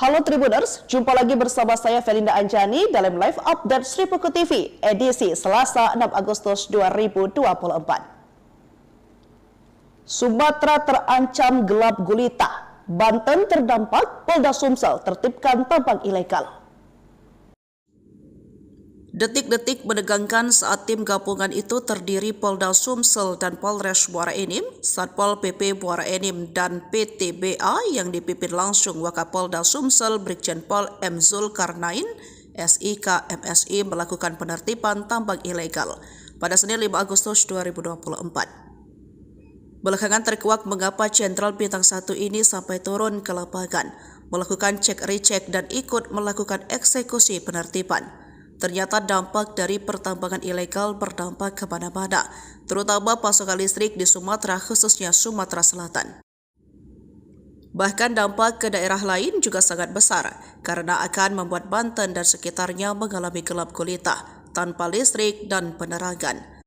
Halo Tribuners, jumpa lagi bersama saya Felinda Anjani dalam live update Sri Puku TV edisi Selasa 6 Agustus 2024. Sumatera terancam gelap gulita, Banten terdampak, Polda Sumsel tertibkan tambang ilegal. Detik-detik menegangkan saat tim gabungan itu terdiri Polda Sumsel dan Polres Muara Enim, Satpol PP Muara Enim dan PTBA yang dipimpin langsung Wakapolda Sumsel Brigjen Pol M. Zulkarnain, SIK MSI melakukan penertiban tambang ilegal pada Senin 5 Agustus 2024. Belakangan terkuak mengapa Jenderal Bintang 1 ini sampai turun ke lapangan, melakukan cek-recek dan ikut melakukan eksekusi penertiban. Ternyata dampak dari pertambangan ilegal berdampak kemana-mana, terutama pasokan listrik di Sumatera, khususnya Sumatera Selatan. Bahkan dampak ke daerah lain juga sangat besar, karena akan membuat Banten dan sekitarnya mengalami gelap gulita, tanpa listrik dan penerangan.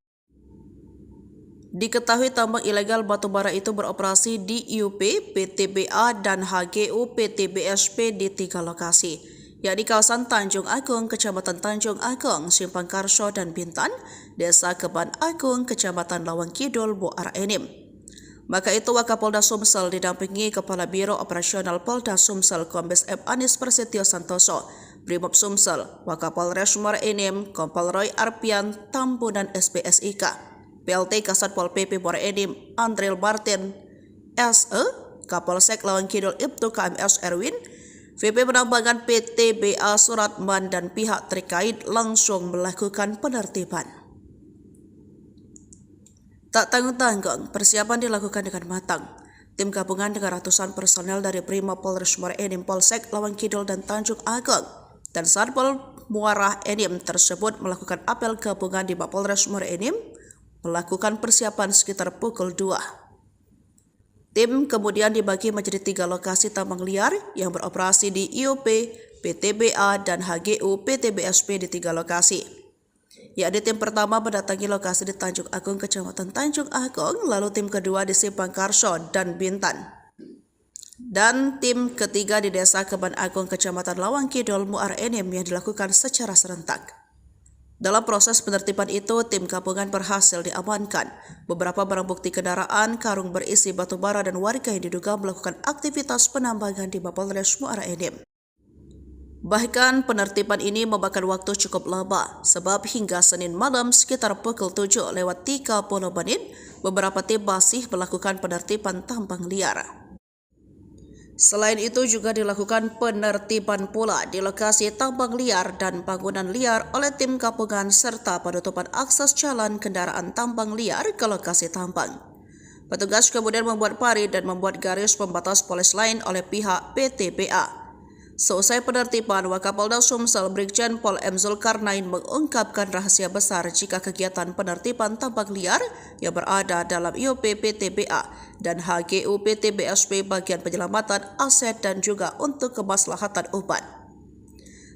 Diketahui tambang ilegal batubara itu beroperasi di IUP, PTBA, dan HGU PTBSP di 3 lokasi, yakni kawasan Tanjung Agung, Kecamatan Tanjung Agung, Simpang Karso dan Bintan, Desa Keban Agung, Kecamatan Lawang Kidul, Muara Enim. Maka itu Wakapolda Sumsel didampingi Kepala Biro Operasional Polda Sumsel Kombes M. Anis Prasetyo Santoso, Brimob Sumsel, Wakapolres Muara Enim, Kompol Roy Arpian, Tambunan SPSIK, PLT Kasatpol PP Muara Enim, Andril Martin, SE, Kapolsek Lawang Kidul Ibtu KMS Erwin, VP Penambangan PTBA Suratman dan pihak terkait langsung melakukan penertiban. Tak tanggung-tanggung, persiapan dilakukan dengan matang. Tim gabungan dengan ratusan personel dari Brimob Polres Muara Enim, Polsek Lawang Kidul dan Tanjung Agung dan Satpol Muara Enim tersebut melakukan apel gabungan di Mapolres Muara Enim, melakukan persiapan sekitar pukul 2. Tim kemudian dibagi menjadi 3 lokasi tambang liar yang beroperasi di IUP, PTBA, dan HGU PTBSP di 3 lokasi. Yakni tim pertama mendatangi lokasi di Tanjung Agung, Kecamatan Tanjung Agung, lalu tim kedua di Simpang Karso dan Bintan. Dan tim ketiga di Desa Keban Agung, Kecamatan Lawang Kidul, Muara Enim yang dilakukan secara serentak. Dalam proses penertiban itu, tim gabungan berhasil diamankan beberapa barang bukti kendaraan, karung berisi batu bara dan warga yang diduga melakukan aktivitas penambangan di Mapolres Muara Enim. Bahkan penertiban ini memakan waktu cukup lama, sebab hingga Senin malam sekitar pukul 7:30 beberapa tim masih melakukan penertiban tambang liar. Selain itu juga dilakukan penertiban pula di lokasi tambang liar dan bangunan liar oleh tim gabungan serta penutupan akses jalan kendaraan tambang liar ke lokasi tambang. Petugas kemudian membuat parit dan membuat garis pembatas polis lain oleh pihak PTBA. Seusai penertiban, Wakapolda Sumsel Brigjen Pol M. Zulkarnain mengungkapkan rahasia besar jika kegiatan penertiban tambang liar yang berada dalam IUP PTBA dan HGU PTBSP bagian penyelamatan aset dan juga untuk kemaslahatan umat.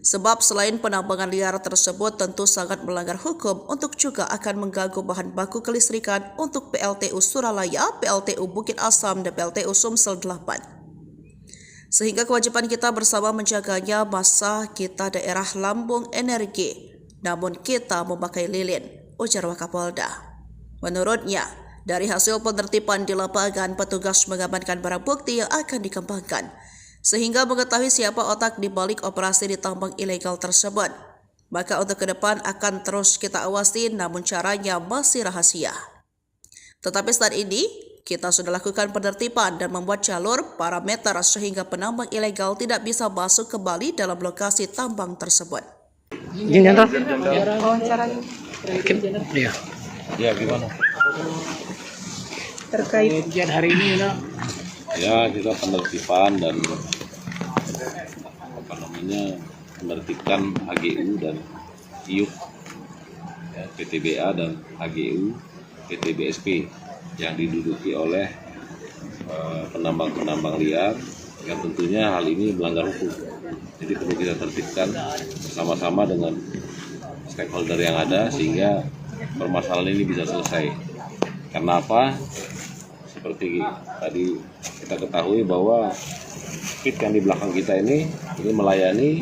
Sebab selain penambangan liar tersebut tentu sangat melanggar hukum untuk juga akan mengganggu bahan baku kelistrikan untuk PLTU Suralaya, PLTU Bukit Asam, dan PLTU Sumsel 8. Sehingga kewajiban kita bersama menjaganya masa kita daerah lambung energi, namun kita memakai lilin, ujar Wakapolda. Menurutnya, dari hasil penertiban di lapangan, petugas mengamankan barang bukti yang akan dikembangkan, sehingga mengetahui siapa otak di balik operasi di tambang ilegal tersebut. Maka untuk ke depan akan terus kita awasi, namun caranya masih rahasia. Tetapi saat ini, kita sudah lakukan penertiban dan membuat jalur parameter sehingga penambang ilegal tidak bisa masuk kembali dalam lokasi tambang tersebut. Iya. Ya, gimana? Terkait hari ini, Ya, kita penertiban dan menertibkan HGU dan IUP, ya, PTBA dan HGU PTBSP yang diduduki oleh penambang-penambang liar yang tentunya hal ini melanggar hukum. Jadi perlu kita tertibkan bersama-sama dengan stakeholder yang ada sehingga permasalahan ini bisa selesai. Karena apa? seperti tadi kita ketahui bahwa pit yang di belakang kita ini melayani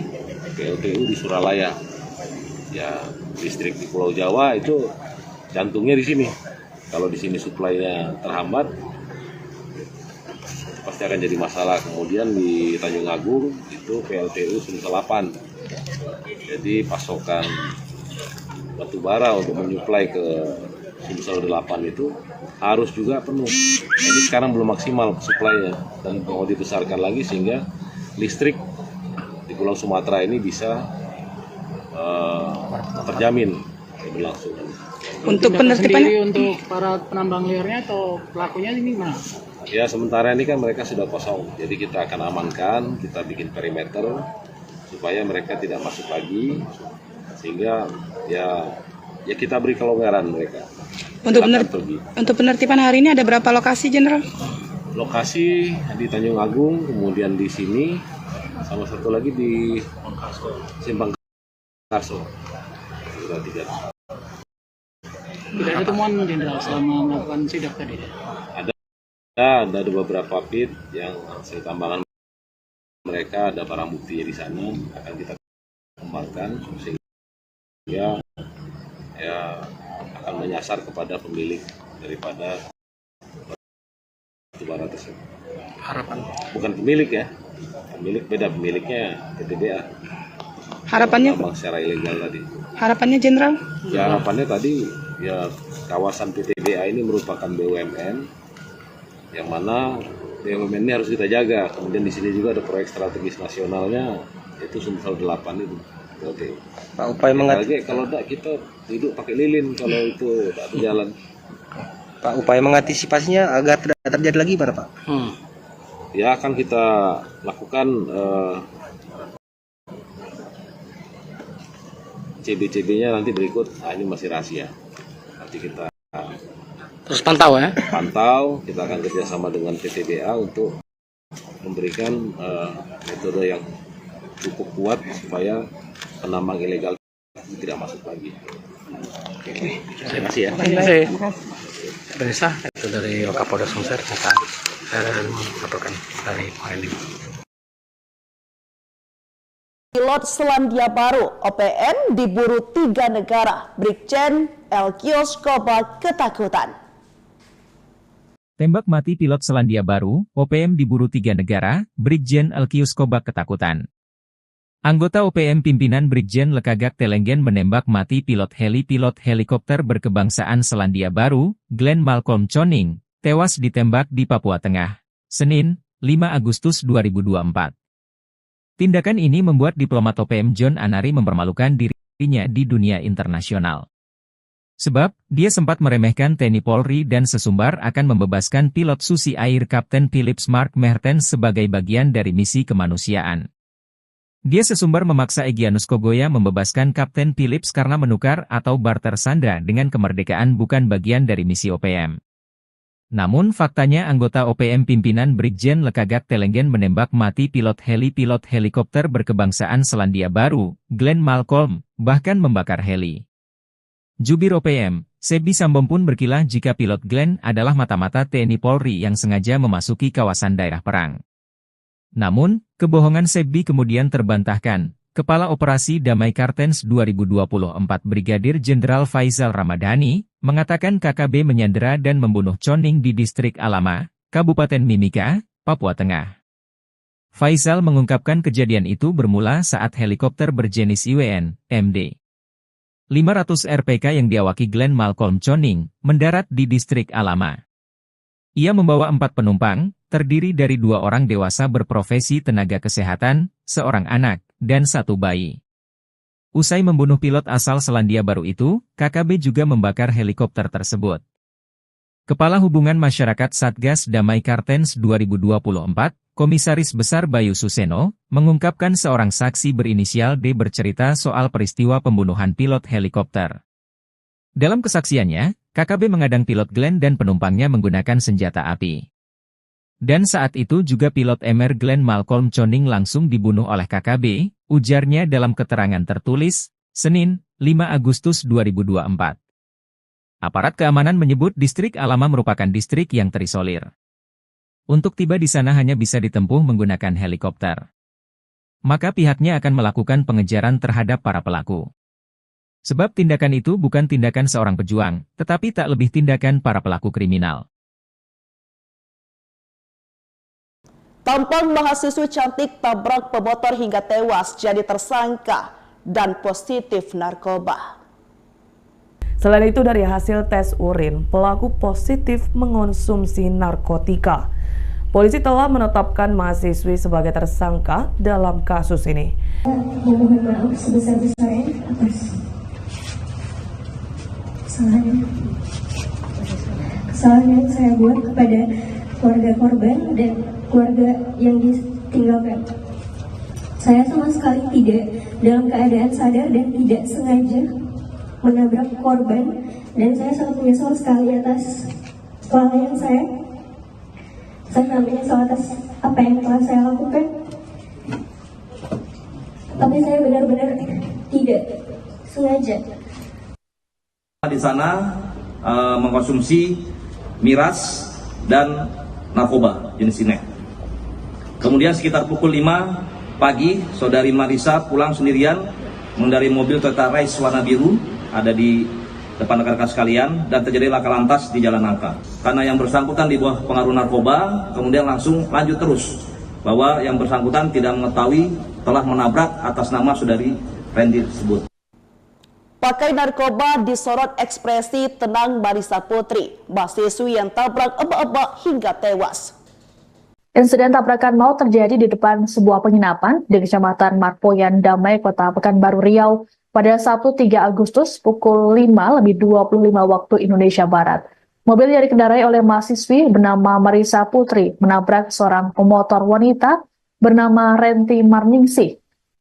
PLTU di Suralaya. Ya, listrik di Pulau Jawa itu jantungnya di sini. Kalau di sini suplainya terhambat, pasti akan jadi masalah. Kemudian di Tanjung Agung itu PLTU Sumsel 8. Jadi pasokan batu bara untuk menyuplai ke Sumsel 8 itu harus juga penuh. Jadi sekarang belum maksimal suplainya dan mau dibesarkan lagi sehingga listrik di Pulau Sumatera ini bisa terjamin keberlangsungan. Untuk penertibannya untuk para penambang liarnya atau pelakunya ini mana? Ya, sementara ini kan mereka sudah kosong, jadi kita akan amankan, kita bikin perimeter supaya mereka tidak masuk lagi, sehingga ya kita beri kelonggaran mereka. untuk penertiban hari ini ada berapa lokasi, Jenderal? Lokasi di Tanjung Agung, kemudian di sini, sama satu lagi di Simpang Karso. Sudah 3. Tidak ada temuan Jenderal selama melakukan sidak tadi. Ada beberapa pit yang hasil tambangan mereka, ada barang bukti di sana, akan kita kembangkan sehingga ya akan menyasar kepada pemilik daripada batu bara tersebut. Harapan Bukan pemilik ya, pemilik beda, pemiliknya PTBA. Harapannya Tambang secara ilegal tadi. Harapannya, Jenderal? Ya, harapannya tadi ya kawasan PTBA ini merupakan BUMN yang mana BUMN ini harus kita jaga. Kemudian di sini juga ada proyek strategis nasionalnya yaitu Sumsel 8 itu. Oke. Pak, upaya Kalau enggak kita duduk pakai lilin kalau itu tak berjalan. Pak, upaya mengantisipasinya agar tidak terjadi lagi mana, Pak? Ya, akan kita lakukan CB-CB-nya nanti berikut. Nah, ini masih rahasia. Nanti kita terus pantau ya. Kita akan kerjasama dengan PTBA untuk memberikan metode yang cukup kuat supaya penambang ilegal tidak masuk lagi. Terima kasih ya. Terima kasih. Reza, itu dari Kapolda Sumsel, kita melaporkan dari Morenin. Pilot Selandia Baru OPM diburu 3 negara. Brigjen Elkios Koba ketakutan. Tembak mati pilot Selandia Baru, OPM diburu 3 negara, Brigjen Elkios Koba ketakutan. Anggota OPM pimpinan Brigjen Lekagak Telenggen menembak mati pilot helikopter berkebangsaan Selandia Baru, Glenn Malcolm Choning, tewas ditembak di Papua Tengah, Senin, 5 Agustus 2024. Tindakan ini membuat diplomat OPM John Anari mempermalukan dirinya di dunia internasional. Sebab, dia sempat meremehkan TNI Polri dan sesumbar akan membebaskan pilot Susi Air Kapten Philips Mark Mertens sebagai bagian dari misi kemanusiaan. Dia sesumbar memaksa Egyanus Kogoya membebaskan Kapten Philips karena menukar atau barter sandra dengan kemerdekaan bukan bagian dari misi OPM. Namun faktanya anggota OPM pimpinan Brigjen Lekagak Telenggen menembak mati pilot helikopter berkebangsaan Selandia Baru, Glenn Malcolm, bahkan membakar heli. Jubir OPM, Sebi Sambom pun berkilah jika pilot Glenn adalah mata-mata TNI Polri yang sengaja memasuki kawasan daerah perang. Namun, kebohongan Sebi kemudian terbantahkan. Kepala Operasi Damai Kartens 2024 Brigadir Jenderal Faisal Ramadhani, mengatakan KKB menyandera dan membunuh Choning di distrik Alama, Kabupaten Mimika, Papua Tengah. Faisal mengungkapkan kejadian itu bermula saat helikopter berjenis IWN, MD 500 RPK yang diawaki Glenn Malcolm Choning, mendarat di distrik Alama. Ia membawa 4 penumpang, terdiri dari 2 orang dewasa berprofesi tenaga kesehatan, 1 anak, dan 1 bayi. Usai membunuh pilot asal Selandia Baru itu, KKB juga membakar helikopter tersebut. Kepala Hubungan Masyarakat Satgas Damai Kartens 2024, Komisaris Besar Bayu Suseno, mengungkapkan seorang saksi berinisial D bercerita soal peristiwa pembunuhan pilot helikopter. Dalam kesaksiannya, KKB mengadang pilot Glenn dan penumpangnya menggunakan senjata api. Dan saat itu juga pilot MR Glenn Malcolm Choning langsung dibunuh oleh KKB, ujarnya dalam keterangan tertulis, Senin, 5 Agustus 2024. Aparat keamanan menyebut distrik Alama merupakan distrik yang terisolir. Untuk tiba di sana hanya bisa ditempuh menggunakan helikopter. Maka pihaknya akan melakukan pengejaran terhadap para pelaku. Sebab tindakan itu bukan tindakan seorang pejuang, tetapi tak lebih tindakan para pelaku kriminal. Tampang mahasiswi cantik tabrak pemotor hingga tewas jadi tersangka dan positif narkoba. Selain itu, dari hasil tes urin, pelaku positif mengonsumsi narkotika. Polisi telah menetapkan mahasiswi sebagai tersangka dalam kasus ini. Mohon maaf sebesar-besarnya atas kesalahan yang saya buat kepada keluarga korban dan keluarga yang ditinggalkan. Saya sama sekali tidak dalam keadaan sadar dan tidak sengaja menabrak korban, dan saya sangat menyesal sekali atas hal yang saya sangat menyesal atas apa yang telah saya lakukan. Tapi saya benar-benar tidak sengaja. Di sana mengkonsumsi miras dan narkoba jenis ini. Kemudian sekitar pukul 5 pagi, saudari Marisa pulang sendirian mengendarai mobil Toyota Race warna biru ada di depan rekan-rekan sekalian, dan terjadi laka lantas di Jalan Nangka. Karena yang bersangkutan di bawah pengaruh narkoba, kemudian langsung lanjut terus bahwa yang bersangkutan tidak mengetahui telah menabrak atas nama saudari Randy tersebut. Pakai narkoba disorot ekspresi tenang Marisa Putri, mahasiswi yang tabrak eba-eba hingga tewas. Insiden tabrakan maut terjadi di depan sebuah penginapan di Kecamatan Marpoyan Damai, Kota Pekanbaru Riau pada Sabtu 3 Agustus pukul 5:25 waktu Indonesia Barat. Mobil yang dikendarai oleh mahasiswi bernama Marisa Putri menabrak seorang pemotor wanita bernama Renti Marningsih.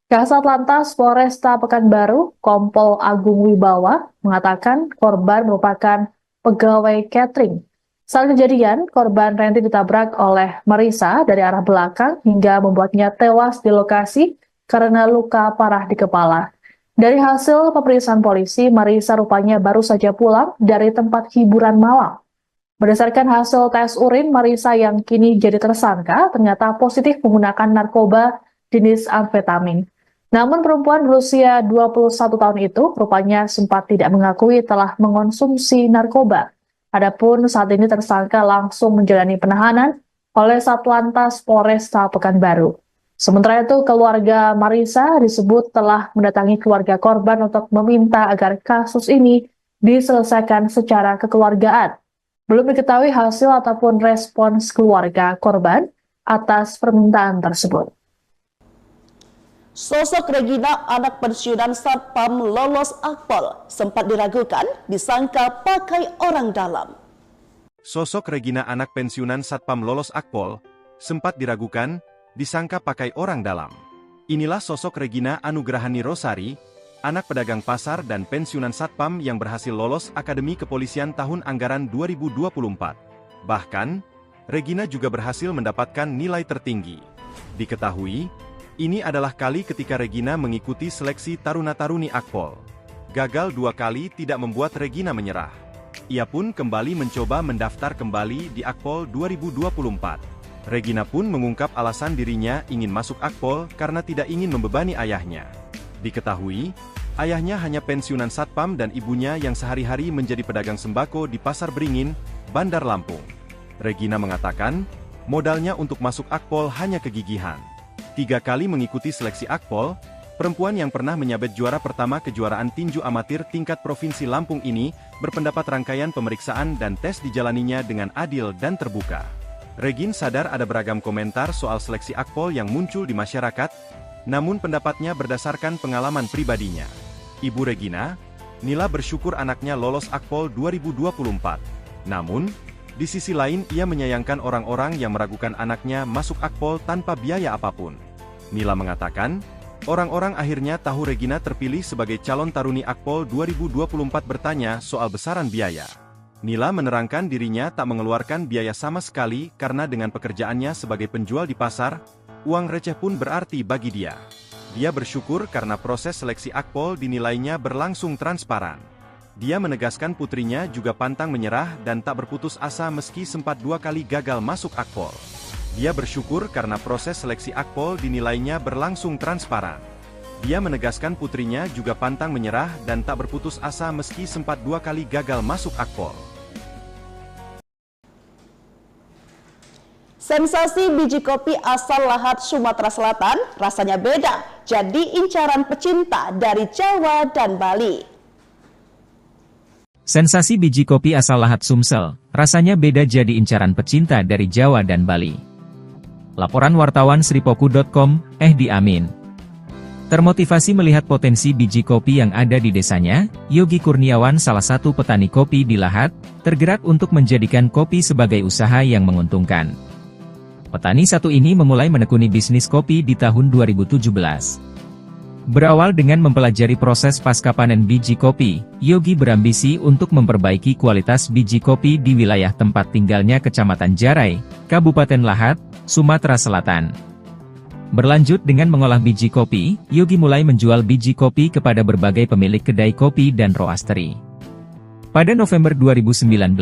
Kasat Lantas Polresta Pekanbaru, Kompol Agung Wibawa, mengatakan korban merupakan pegawai catering. Saat kejadian, korban Renti ditabrak oleh Marisa dari arah belakang hingga membuatnya tewas di lokasi karena luka parah di kepala. Dari hasil pemeriksaan polisi, Marisa rupanya baru saja pulang dari tempat hiburan malam. Berdasarkan hasil tes urin, Marisa yang kini jadi tersangka ternyata positif menggunakan narkoba jenis amfetamin. Namun perempuan berusia 21 tahun itu rupanya sempat tidak mengakui telah mengonsumsi narkoba. Adapun saat ini tersangka langsung menjalani penahanan oleh Satlantas Polresta Pekanbaru. Sementara itu, keluarga Marisa disebut telah mendatangi keluarga korban untuk meminta agar kasus ini diselesaikan secara kekeluargaan. Belum diketahui hasil ataupun respons keluarga korban atas permintaan tersebut. Sosok Regina, anak pensiunan Satpam lolos Akpol, sempat diragukan disangka pakai orang dalam. Sosok Regina, anak pensiunan Satpam lolos Akpol, sempat diragukan disangka pakai orang dalam. Inilah sosok Regina Anugrahani Rosari, anak pedagang pasar dan pensiunan Satpam yang berhasil lolos Akademi Kepolisian tahun anggaran 2024. Bahkan, Regina juga berhasil mendapatkan nilai tertinggi. Diketahui, ini adalah kali ketika Regina mengikuti seleksi taruna-taruni Akpol. Gagal 2 kali tidak membuat Regina menyerah. Ia pun kembali mencoba mendaftar kembali di Akpol 2024. Regina pun mengungkap alasan dirinya ingin masuk Akpol karena tidak ingin membebani ayahnya. Diketahui, ayahnya hanya pensiunan Satpam dan ibunya yang sehari-hari menjadi pedagang sembako di Pasar Beringin, Bandar Lampung. Regina mengatakan, modalnya untuk masuk Akpol hanya kegigihan. 3 kali mengikuti seleksi Akpol, perempuan yang pernah menyabet juara pertama kejuaraan tinju amatir tingkat Provinsi Lampung ini berpendapat rangkaian pemeriksaan dan tes dijalaninya dengan adil dan terbuka. Regina sadar ada beragam komentar soal seleksi Akpol yang muncul di masyarakat, namun pendapatnya berdasarkan pengalaman pribadinya. Ibu Regina, Nila, bersyukur anaknya lolos Akpol 2024. Namun, di sisi lain ia menyayangkan orang-orang yang meragukan anaknya masuk Akpol tanpa biaya apapun. Nila mengatakan, orang-orang akhirnya tahu Regina terpilih sebagai calon taruni Akpol 2024 bertanya soal besaran biaya. Nila menerangkan dirinya tak mengeluarkan biaya sama sekali karena dengan pekerjaannya sebagai penjual di pasar, uang receh pun berarti bagi dia. Dia bersyukur karena proses seleksi Akpol dinilainya berlangsung transparan. Dia menegaskan putrinya juga pantang menyerah dan tak berputus asa meski sempat 2 kali gagal masuk Akpol. Dia bersyukur karena proses seleksi Akpol dinilainya berlangsung transparan. Dia menegaskan putrinya juga pantang menyerah dan tak berputus asa meski sempat 2 kali gagal masuk Akpol. Sensasi biji kopi asal Lahat Sumatera Selatan rasanya beda, jadi incaran pecinta dari Jawa dan Bali. Sensasi biji kopi asal Lahat Sumsel, rasanya beda jadi incaran pecinta dari Jawa dan Bali. Laporan wartawan sripoku.com, Ehdi Amin. Termotivasi melihat potensi biji kopi yang ada di desanya, Yogi Kurniawan salah satu petani kopi di Lahat, tergerak untuk menjadikan kopi sebagai usaha yang menguntungkan. Petani satu ini memulai menekuni bisnis kopi di tahun 2017. Berawal dengan mempelajari proses pasca panen biji kopi, Yogi berambisi untuk memperbaiki kualitas biji kopi di wilayah tempat tinggalnya Kecamatan Jarai, Kabupaten Lahat, Sumatera Selatan. Berlanjut dengan mengolah biji kopi, Yogi mulai menjual biji kopi kepada berbagai pemilik kedai kopi dan roastery. Pada November 2019,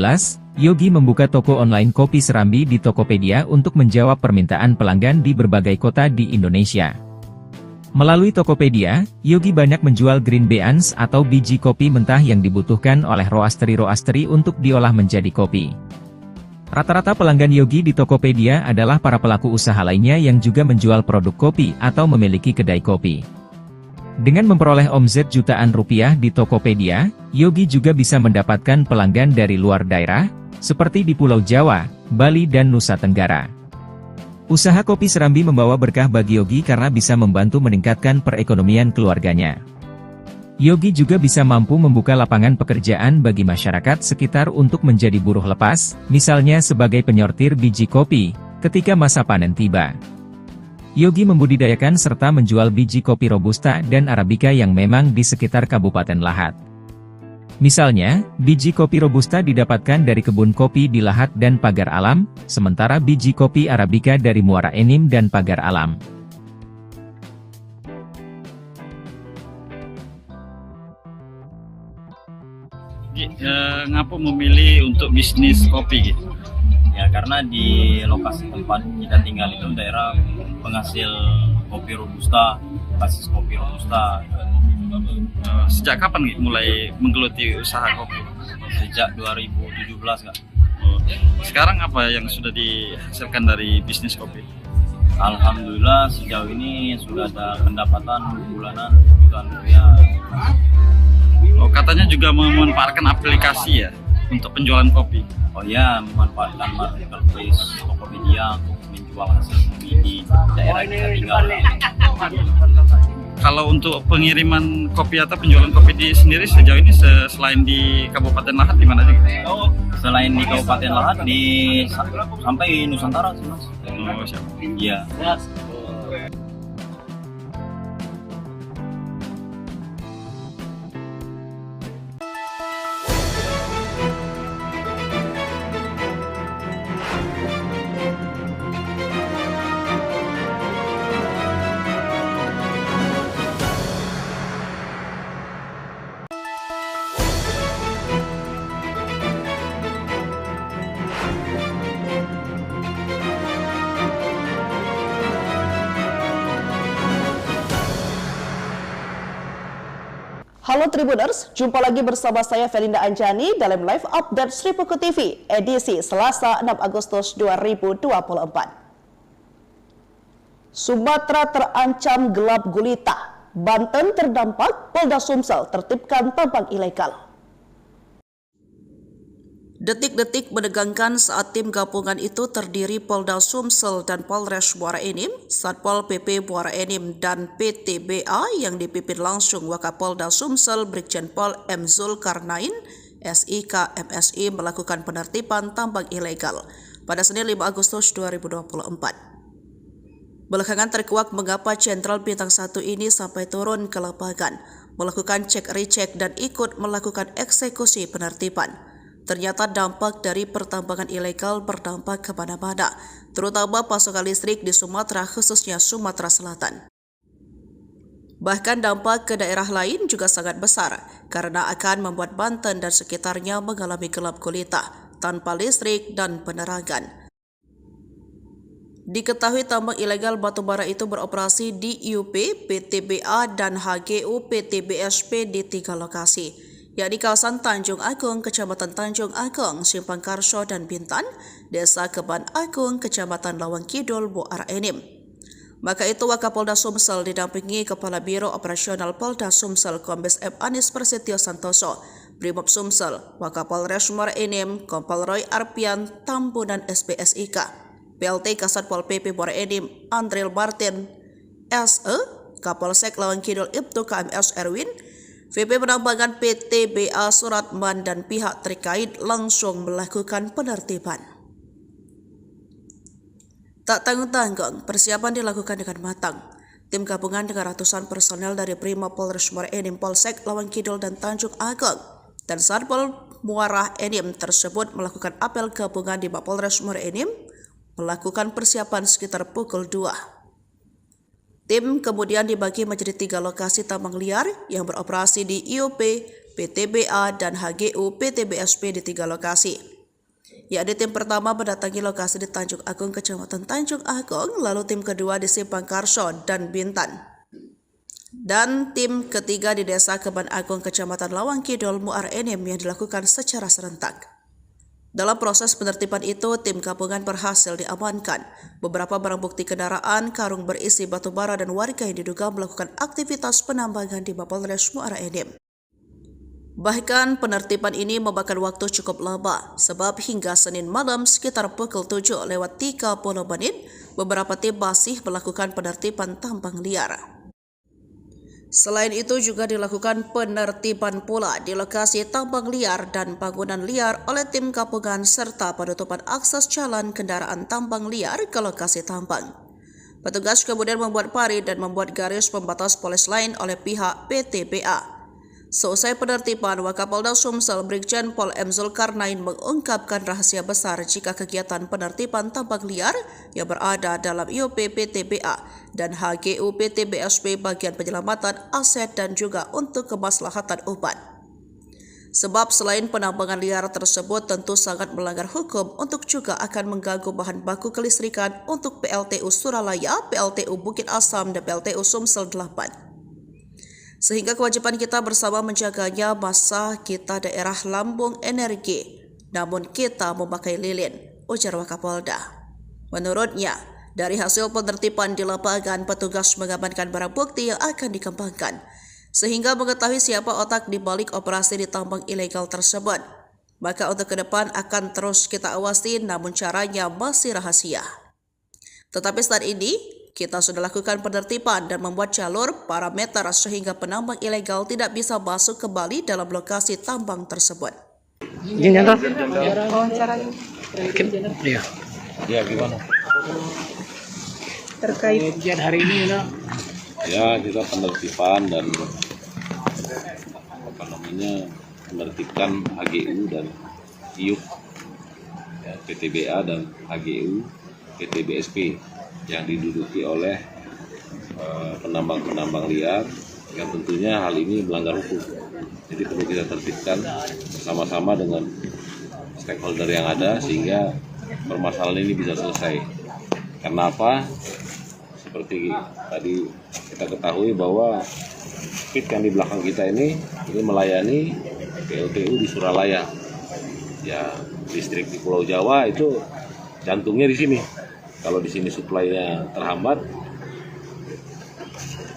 Yogi membuka toko online kopi Serambi di Tokopedia untuk menjawab permintaan pelanggan di berbagai kota di Indonesia. Melalui Tokopedia, Yogi banyak menjual green beans atau biji kopi mentah yang dibutuhkan oleh roastery-roastery untuk diolah menjadi kopi. Rata-rata pelanggan Yogi di Tokopedia adalah para pelaku usaha lainnya yang juga menjual produk kopi atau memiliki kedai kopi. Dengan memperoleh omzet jutaan rupiah di Tokopedia, Yogi juga bisa mendapatkan pelanggan dari luar daerah, seperti di Pulau Jawa, Bali dan Nusa Tenggara. Usaha kopi Serambi membawa berkah bagi Yogi karena bisa membantu meningkatkan perekonomian keluarganya. Yogi juga bisa mampu membuka lapangan pekerjaan bagi masyarakat sekitar untuk menjadi buruh lepas, misalnya sebagai penyortir biji kopi, ketika masa panen tiba. Yogi membudidayakan serta menjual biji kopi Robusta dan Arabica yang memang di sekitar Kabupaten Lahat. Misalnya, biji kopi Robusta didapatkan dari kebun kopi di Lahat dan Pagar Alam, sementara biji kopi Arabica dari Muara Enim dan Pagar Alam. Ngapa memilih untuk bisnis kopi gitu? Ya karena di lokasi tempat kita tinggal itu daerah penghasil kopi Robusta, basis kopi Robusta. Sejak kapan gitu mulai menggeluti usaha kopi? Sejak 2017 Kak. Sekarang apa yang sudah dihasilkan dari bisnis kopi? Alhamdulillah sejauh ini sudah ada pendapatan bulanan jutaan rupiah. Oh, katanya juga memanfaatkan aplikasi ya untuk penjualan kopi. Oh ya, memanfaatkan marketplace Tokopedia untuk menjual hasil kopi di daerah kita tinggal. Kalau untuk pengiriman kopi atau penjualan kopi di sendiri sejauh ini selain di Kabupaten Lahat di mana aja? Selain di Kabupaten Lahat sampai Nusantara sih Mas. Oh, siap. Iya. Halo Tribuners, jumpa lagi bersama saya Felinda Anjani dalam live update Sripoku TV edisi Selasa 6 Agustus 2024. Sumatera terancam gelap gulita, Banten terdampak, Polda Sumsel tertibkan tambang ilegal. Detik-detik menegangkan saat tim gabungan itu terdiri Polda Sumsel dan Polres Muara Enim, Satpol PP Muara Enim dan PTBA yang dipimpin langsung Wakapolda Sumsel Brigjen Pol M. Zulkarnain, SIK MSI melakukan penertiban tambang ilegal pada Senin 5 Agustus 2024. Belakangan terkuak mengapa Jenderal Bintang 1 ini sampai turun ke lapangan, melakukan cek-recek dan ikut melakukan eksekusi penertiban. Ternyata dampak dari pertambangan ilegal berdampak kemana-mana, terutama pasokan listrik di Sumatera khususnya Sumatera Selatan. Bahkan dampak ke daerah lain juga sangat besar karena akan membuat Banten dan sekitarnya mengalami gelap gulita tanpa listrik dan penerangan. Diketahui tambang ilegal batubara itu beroperasi di IUP, PTBA, dan HGU PTBSP di 3 lokasi, yakni kawasan Tanjung Agung, Kecamatan Tanjung Agung, Simpang Karso, dan Bintan, Desa Keban Agung, Kecamatan Lawang Kidul, Muara Enim. Maka itu Wakapolda Sumsel didampingi Kepala Biro Operasional Polda Sumsel Kombes F. Anis Prasetyo Santoso, Brimob Sumsel, Wakapolres Muara Enim, Kompol Roy Arpian Tambunan SPSIK, PLT Kasatpol PP Muara Enim Andril Martin SE, Kapolsek Lawang Kidul Ibtu KMS Erwin, VP Penambangan PTBA Suratman, dan pihak terkait langsung melakukan penertiban. Tak tanggung-tanggung, persiapan dilakukan dengan matang. Tim gabungan dengan ratusan personel dari Brimob Polres Muara Enim, Polsek Lawang Kidul, dan Tanjung Agung, dan Satpol Muara Enim tersebut melakukan apel gabungan di Mapolres Muara Enim, melakukan persiapan sekitar pukul 2. Tim kemudian dibagi menjadi 3 lokasi tambang liar yang beroperasi di IUP, PTBA, dan HGU PTBSP di 3 lokasi. Yakni tim pertama mendatangi lokasi di Tanjung Agung, Kecamatan Tanjung Agung, lalu tim kedua di Simpang Karso dan Bintan, dan tim ketiga di Desa Keban Agung, Kecamatan Lawang Kidul, Muara Enim yang dilakukan secara serentak. Dalam proses penertiban itu, tim gabungan berhasil diamankan beberapa barang bukti kendaraan, karung berisi batu bara, dan warga yang diduga melakukan aktivitas penambangan di Mapolres Muara Enim. Bahkan penertiban ini memakan waktu cukup lama, sebab hingga Senin malam sekitar pukul 7:30 beberapa tim masih melakukan penertiban tambang liar. Selain itu juga dilakukan penertiban pula di lokasi tambang liar dan bangunan liar oleh tim gabungan serta penutupan akses jalan kendaraan tambang liar ke lokasi tambang. Petugas kemudian membuat parit dan membuat garis pembatas polis lain oleh pihak PTBA. Seusai penertiban, Wakapolda Sumsel Brigjen Pol M. Zulkarnain mengungkapkan rahasia besar jika kegiatan penertiban tambang liar yang berada dalam IUP PTBA dan HGU PTBSP bagian penyelamatan aset dan juga untuk kemaslahatan umat. Sebab selain penambangan liar tersebut tentu sangat melanggar hukum untuk juga akan mengganggu bahan baku kelistrikan untuk PLTU Suralaya, PLTU Bukit Asam, dan PLTU Sumsel 8. Sehingga kewajiban kita bersama menjaganya masa kita daerah lambung energi, namun kita memakai lilin, ujar Wakapolda. Menurutnya, dari hasil penertiban di lapangan, petugas mengamankan barang bukti yang akan dikembangkan, sehingga mengetahui siapa otak di balik operasi di tambang ilegal tersebut. Maka untuk ke depan akan terus kita awasi, namun caranya masih rahasia. Tetapi saat ini, kita sudah lakukan penertiban dan membuat jalur parameter sehingga penambang ilegal tidak bisa masuk kembali dalam lokasi tambang tersebut. Iya. Ya, gimana? Terkait hari ini, ya kita penertiban dan menertibkan HGU dan IUP, ya, PTBA dan HGU PTBSP yang diduduki oleh penambang-penambang liar yang tentunya hal ini melanggar hukum. Jadi perlu kita tertibkan bersama-sama dengan stakeholder yang ada sehingga permasalahan ini bisa selesai. Karena apa? Seperti tadi kita ketahui bahwa pit yang di belakang kita ini melayani PLTU di Suralaya. Ya, listrik di Pulau Jawa itu jantungnya di sini. Kalau di sini suplainya terhambat,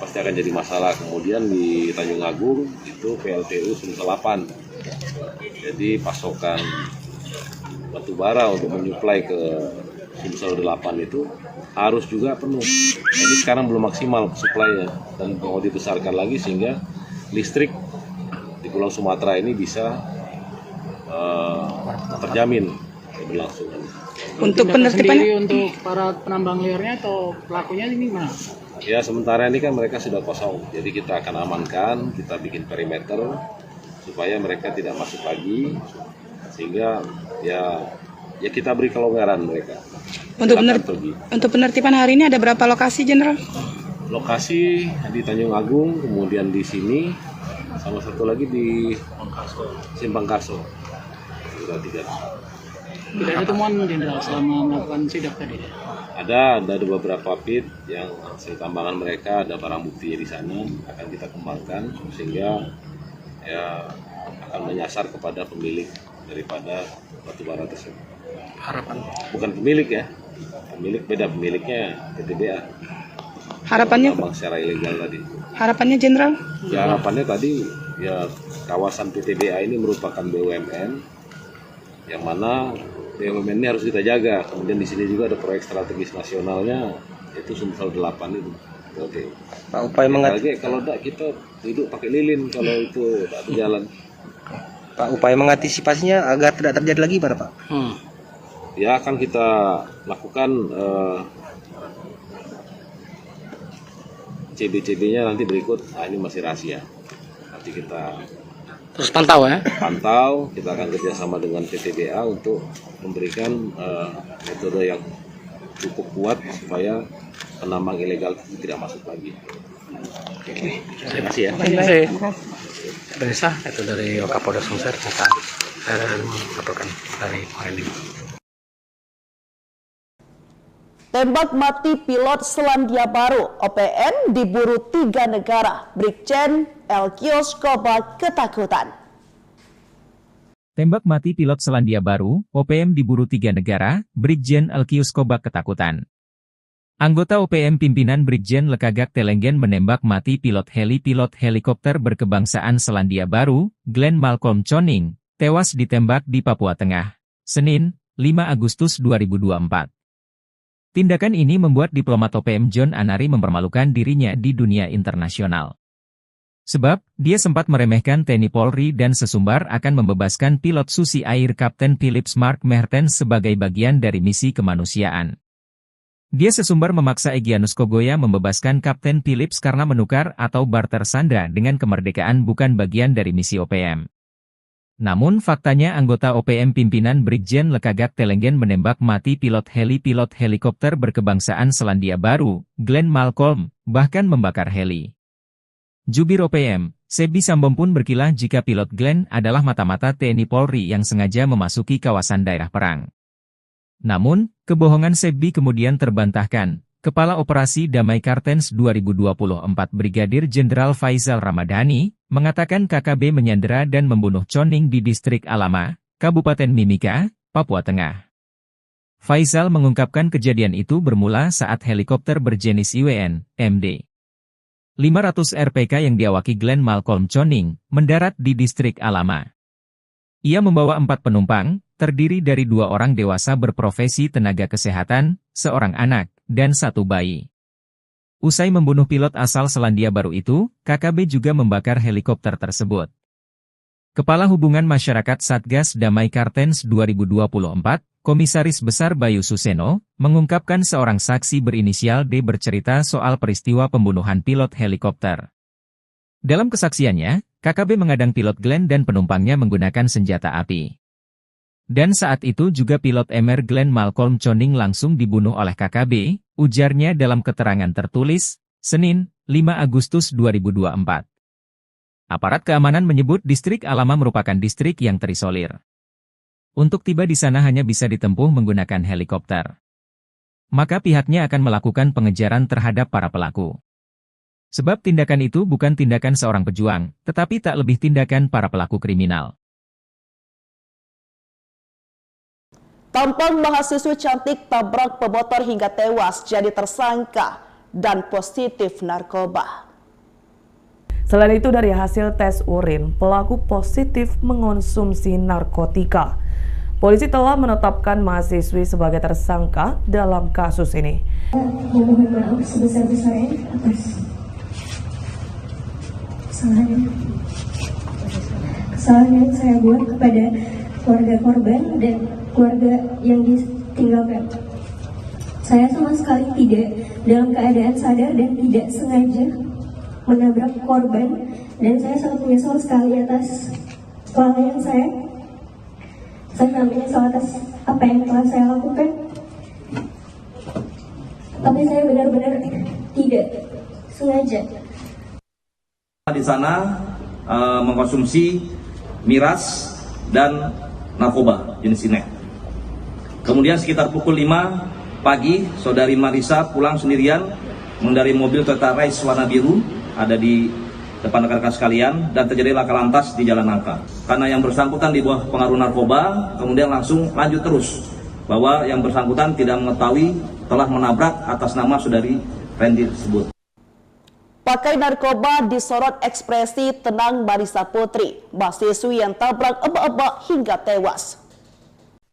pasti akan jadi masalah. Kemudian di Tanjung Agung itu PLTU Sumsel 8. Jadi pasokan batu bara untuk menyuplai ke Sumsel 8 itu harus juga penuh. Jadi sekarang belum maksimal suplainya dan mau dibesarkan lagi sehingga listrik di Pulau Sumatera ini bisa terjamin keberlangsungan. Untuk penertiban untuk para penambang liarnya atau pelakunya ini mana? Ya sementara ini kan mereka sudah kosong, jadi kita akan amankan, kita bikin perimeter supaya mereka tidak masuk lagi, sehingga ya kita beri kelonggaran mereka. Untuk penertiban hari ini ada berapa lokasi, Jenderal? lokasi di Tanjung Agung, kemudian di sini, sama satu lagi di Simpang Karso. Sudah 3. Tidak ada temuan Jenderal selama melakukan sidak tadi? Ada beberapa pit yang hasil tambangan mereka, ada barang bukti di sana, akan kita kembangkan sehingga ya akan menyasar kepada pemilik daripada batu bara tersebut. Harapan? Bukan pemilik ya, pemilik beda, pemiliknya PTBA. Harapannya? Tambang secara ilegal tadi. Harapannya Jenderal? Ya harapannya tadi ya kawasan PTBA ini merupakan BUMN yang mana BUMN ini harus kita jaga. Kemudian di sini juga ada proyek strategis nasionalnya, yaitu Sumsel 8 itu. Oke. Pak, upaya mengatasi kalau enggak kita duduk pakai lilin kalau itu enggak berjalan. Pak, upaya mengantisipasinya agar tidak terjadi lagi pada Pak? Ya akan kita lakukan CB-CB-nya nanti berikut. Nah, ini masih rahasia. Nanti kita terus pantau ya? Pantau, kita akan kerjasama dengan PTBA untuk memberikan metode yang cukup kuat supaya penambang ilegal itu tidak masuk lagi. Oke. Terima kasih ya. Terima kasih. Reza, itu dari Kapolda Sumsel, saya melaporkan dari Morenin. Tembak mati pilot Selandia Baru, OPM diburu 3 negara, Brigjen Elkios Koba ketakutan. Tembak mati pilot Selandia Baru, OPM diburu 3 negara, Brigjen Elkios Koba ketakutan. Anggota OPM pimpinan Brigjen Lekagak Telenggen menembak mati pilot helikopter berkebangsaan Selandia Baru, Glenn Malcolm Choning, tewas ditembak di Papua Tengah, Senin, 5 Agustus 2024. Tindakan ini membuat diplomat OPM John Anari mempermalukan dirinya di dunia internasional. Sebab, dia sempat meremehkan TNI Polri dan sesumbar akan membebaskan pilot Susi Air Kapten Philips Mark Mertens sebagai bagian dari misi kemanusiaan. Dia sesumbar memaksa Egyanus Kogoya membebaskan Kapten Philips karena menukar atau barter sandra dengan kemerdekaan bukan bagian dari misi OPM. Namun faktanya anggota OPM pimpinan Brigjen Lekagak Telenggen menembak mati pilot helikopter berkebangsaan Selandia Baru, Glenn Malcolm, bahkan membakar heli. Jubir OPM, Sebi Sambom pun berkilah jika pilot Glenn adalah mata-mata TNI Polri yang sengaja memasuki kawasan daerah perang. Namun, kebohongan Sebi kemudian terbantahkan. Kepala Operasi Damai Kartens 2024 Brigadir Jenderal Faisal Ramadhani, mengatakan KKB menyandera dan membunuh Choning di Distrik Alama, Kabupaten Mimika, Papua Tengah. Faisal mengungkapkan kejadian itu bermula saat helikopter berjenis IWN, MD 500 RPK yang diawaki Glenn Malcolm Choning, mendarat di Distrik Alama. Ia membawa 4 penumpang, terdiri dari 2 orang dewasa berprofesi tenaga kesehatan, 1 anak, dan 1 bayi. Usai membunuh pilot asal Selandia Baru itu, KKB juga membakar helikopter tersebut. Kepala Hubungan Masyarakat Satgas Damai Kartens 2024, Komisaris Besar Bayu Suseno, mengungkapkan seorang saksi berinisial D bercerita soal peristiwa pembunuhan pilot helikopter. Dalam kesaksiannya, KKB mengadang pilot Glenn dan penumpangnya menggunakan senjata api. Dan saat itu juga pilot MR Glenn Malcolm Choning langsung dibunuh oleh KKB, ujarnya dalam keterangan tertulis, Senin, 5 Agustus 2024. Aparat keamanan menyebut distrik Alama merupakan distrik yang terisolir. Untuk tiba di sana hanya bisa ditempuh menggunakan helikopter. Maka pihaknya akan melakukan pengejaran terhadap para pelaku. Sebab tindakan itu bukan tindakan seorang pejuang, tetapi tak lebih tindakan para pelaku kriminal. Tampang mahasiswa cantik tabrak pemotor hingga tewas jadi tersangka dan positif narkoba. Selain itu dari hasil tes urin, pelaku positif mengonsumsi narkotika. Polisi telah menetapkan mahasiswi sebagai tersangka dalam kasus ini. Mohon maaf sebesar-besarnya atas kesalahan yang saya buat kepada keluarga korban dan keluarga yang ditinggalkan. Saya sama sekali tidak dalam keadaan sadar dan tidak sengaja menabrak korban, dan saya sangat menyesal sekali atas kelalaian saya. Saya sangat menyesal atas apa yang telah saya lakukan. Tapi saya benar-benar tidak sengaja. Di sana mengkonsumsi miras dan narkoba jenis sinek. Kemudian sekitar pukul 5 pagi, saudari Marisa pulang sendirian mengendarai mobil Toyota Race warna biru ada di depan rekan-rekan sekalian dan terjadi laka lantas di Jalan Nangka. Karena yang bersangkutan di bawah pengaruh narkoba, kemudian langsung lanjut terus bahwa yang bersangkutan tidak mengetahui telah menabrak atas nama saudari Randy tersebut. Pakai narkoba disorot ekspresi tenang Marisa Putri, mahasiswi yang tabrak eba-eba hingga tewas.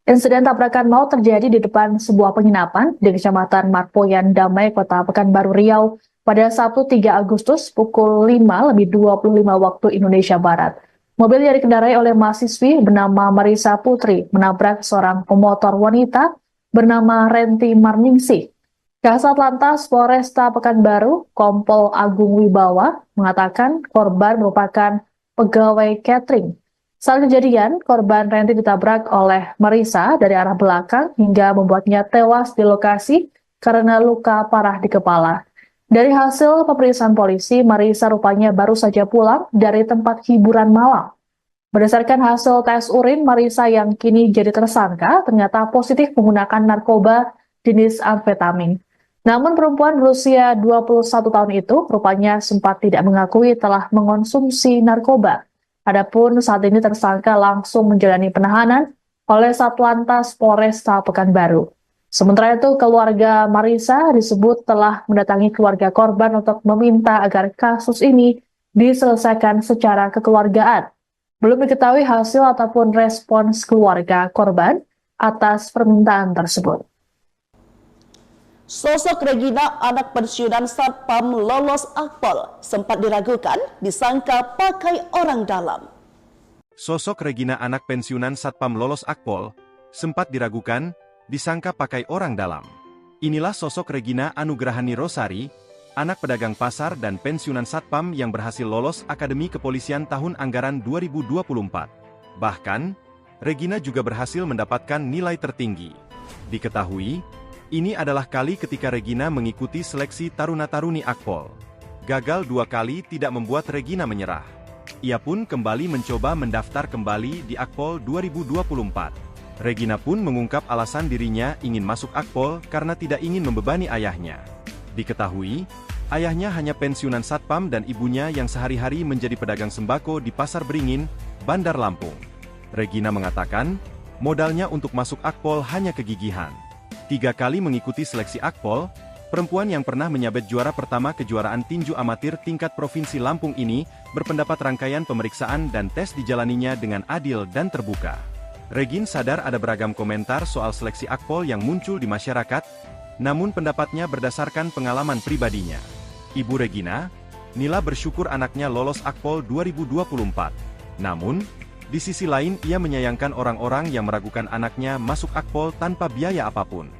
Insiden tabrakan maut terjadi di depan sebuah penginapan di Kecamatan Marpoyan Damai, Kota Pekanbaru Riau pada Sabtu 3 Agustus pukul 5:25 waktu Indonesia Barat. Mobil yang dikendarai oleh mahasiswi bernama Marisa Putri menabrak seorang pemotor wanita bernama Renti Marningsih. Kasat Lantas Polresta Pekanbaru, Kompol Agung Wibawa, mengatakan korban merupakan pegawai catering. Saat kejadian, korban Renti ditabrak oleh Marisa dari arah belakang hingga membuatnya tewas di lokasi karena luka parah di kepala. Dari hasil pemeriksaan polisi, Marisa rupanya baru saja pulang dari tempat hiburan malam. Berdasarkan hasil tes urin, Marisa yang kini jadi tersangka ternyata positif menggunakan narkoba jenis amfetamin. Namun perempuan berusia 21 tahun itu rupanya sempat tidak mengakui telah mengonsumsi narkoba. Adapun saat ini tersangka langsung menjalani penahanan oleh Satlantas Polresta Pekanbaru. Sementara itu keluarga Marisa disebut telah mendatangi keluarga korban untuk meminta agar kasus ini diselesaikan secara kekeluargaan. Belum diketahui hasil ataupun respons keluarga korban atas permintaan tersebut. Sosok Regina, anak pensiunan Satpam lolos Akpol, sempat diragukan disangka pakai orang dalam. Sosok Regina, anak pensiunan Satpam lolos Akpol, sempat diragukan disangka pakai orang dalam. Inilah sosok Regina Anugrahani Rosari, anak pedagang pasar dan pensiunan Satpam yang berhasil lolos Akademi Kepolisian tahun anggaran 2024. Bahkan, Regina juga berhasil mendapatkan nilai tertinggi. Diketahui, ini adalah kali ketika Regina mengikuti seleksi taruna-taruni Akpol. Gagal 2 kali tidak membuat Regina menyerah. Ia pun kembali mencoba mendaftar kembali di Akpol 2024. Regina pun mengungkap alasan dirinya ingin masuk Akpol karena tidak ingin membebani ayahnya. Diketahui, ayahnya hanya pensiunan Satpam dan ibunya yang sehari-hari menjadi pedagang sembako di Pasar Beringin, Bandar Lampung. Regina mengatakan, modalnya untuk masuk Akpol hanya kegigihan. 3 kali mengikuti seleksi Akpol, perempuan yang pernah menyabet juara pertama kejuaraan tinju amatir tingkat Provinsi Lampung ini berpendapat rangkaian pemeriksaan dan tes dijalaninya dengan adil dan terbuka. Regina sadar ada beragam komentar soal seleksi Akpol yang muncul di masyarakat, namun pendapatnya berdasarkan pengalaman pribadinya. Ibu Regina, Nila, bersyukur anaknya lolos Akpol 2024. Namun, di sisi lain ia menyayangkan orang-orang yang meragukan anaknya masuk Akpol tanpa biaya apapun.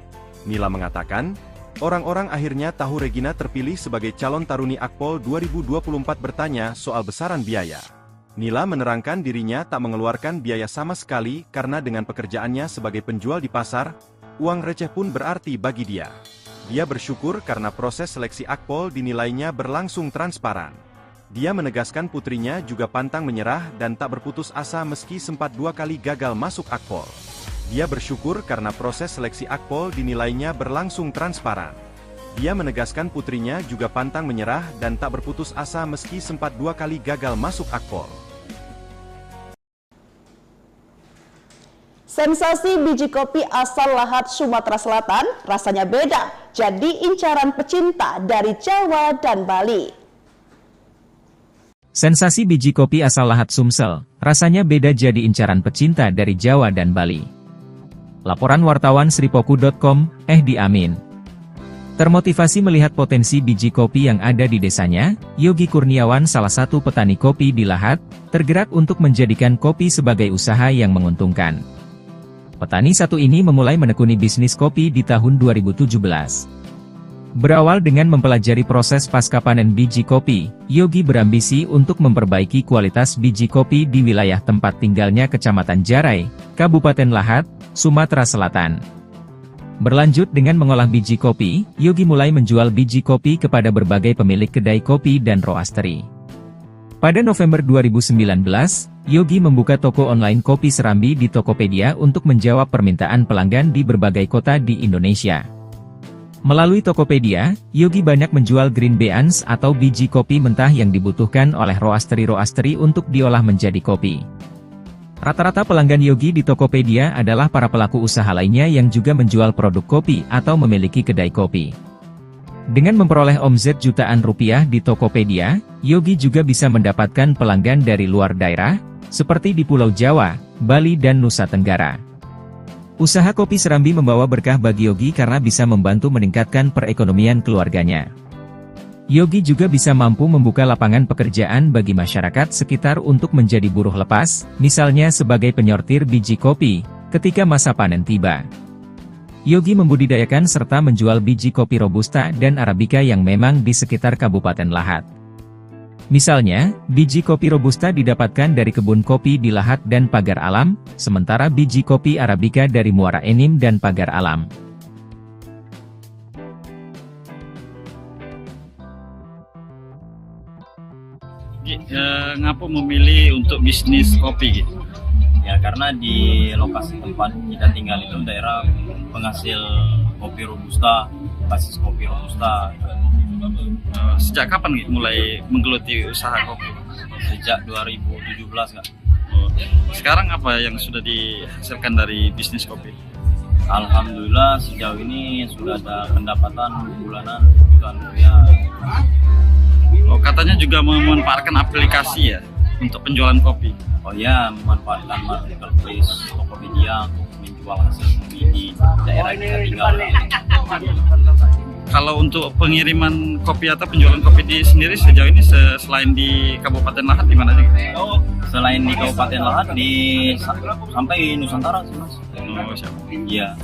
Nila mengatakan, orang-orang akhirnya tahu Regina terpilih sebagai calon taruni Akpol 2024 bertanya soal besaran biaya. Nila menerangkan dirinya tak mengeluarkan biaya sama sekali karena dengan pekerjaannya sebagai penjual di pasar, uang receh pun berarti bagi dia. Dia bersyukur karena proses seleksi Akpol dinilainya berlangsung transparan. Dia menegaskan putrinya juga pantang menyerah dan tak berputus asa meski sempat 2 kali gagal masuk Akpol. Dia bersyukur karena proses seleksi Akpol dinilainya berlangsung transparan. Dia menegaskan putrinya juga pantang menyerah dan tak berputus asa meski sempat 2 kali gagal masuk Akpol. Sensasi biji kopi asal Lahat Sumatera Selatan rasanya beda, jadi incaran pecinta dari Jawa dan Bali. Sensasi biji kopi asal Lahat Sumsel, rasanya beda jadi incaran pecinta dari Jawa dan Bali. Laporan wartawan Sripoku.com, Ehdi Amin. Termotivasi melihat potensi biji kopi yang ada di desanya, Yogi Kurniawan, salah satu petani kopi di Lahat, tergerak untuk menjadikan kopi sebagai usaha yang menguntungkan. Petani satu ini memulai menekuni bisnis kopi di tahun 2017. Berawal dengan mempelajari proses pasca panen biji kopi, Yogi berambisi untuk memperbaiki kualitas biji kopi di wilayah tempat tinggalnya Kecamatan Jarai, Kabupaten Lahat, Sumatera Selatan. Berlanjut dengan mengolah biji kopi, Yogi mulai menjual biji kopi kepada berbagai pemilik kedai kopi dan roastery. Pada November 2019, Yogi membuka toko online kopi Serambi di Tokopedia untuk menjawab permintaan pelanggan di berbagai kota di Indonesia. Melalui Tokopedia, Yogi banyak menjual green beans atau biji kopi mentah yang dibutuhkan oleh roastery-roastery untuk diolah menjadi kopi. Rata-rata pelanggan Yogi di Tokopedia adalah para pelaku usaha lainnya yang juga menjual produk kopi atau memiliki kedai kopi. Dengan memperoleh omzet jutaan rupiah di Tokopedia, Yogi juga bisa mendapatkan pelanggan dari luar daerah, seperti di Pulau Jawa, Bali dan Nusa Tenggara. Usaha kopi Serambi membawa berkah bagi Yogi karena bisa membantu meningkatkan perekonomian keluarganya. Yogi juga bisa mampu membuka lapangan pekerjaan bagi masyarakat sekitar untuk menjadi buruh lepas, misalnya sebagai penyortir biji kopi, ketika masa panen tiba. Yogi membudidayakan serta menjual biji kopi Robusta dan Arabica yang memang di sekitar Kabupaten Lahat. Misalnya, biji kopi Robusta didapatkan dari kebun kopi di Lahat dan Pagar Alam, sementara biji kopi Arabica dari Muara Enim dan Pagar Alam. Ngapa memilih untuk bisnis kopi gitu? Ya karena di lokasi tempat kita tinggal itu daerah penghasil kopi Robusta, basis kopi Robusta. Sejak kapan gitu mulai menggeluti usaha kopi? Sejak 2017 Kak. Sekarang apa yang sudah dihasilkan dari bisnis kopi? Alhamdulillah sejauh ini sudah ada pendapatan bulanan jutaan rupiah. Oh, katanya juga memanfaatkan aplikasi ya untuk penjualan kopi. Oh ya, memanfaatkan marketplace Tokopedia untuk menjual hasil kopi di daerah kita tinggal. Kalau untuk pengiriman kopi atau penjualan kopi di sendiri sejauh ini selain di Kabupaten Lahat di mana aja? Selain di Kabupaten Lahat sampai Nusantara sih Mas. Oh, siapa? Iya.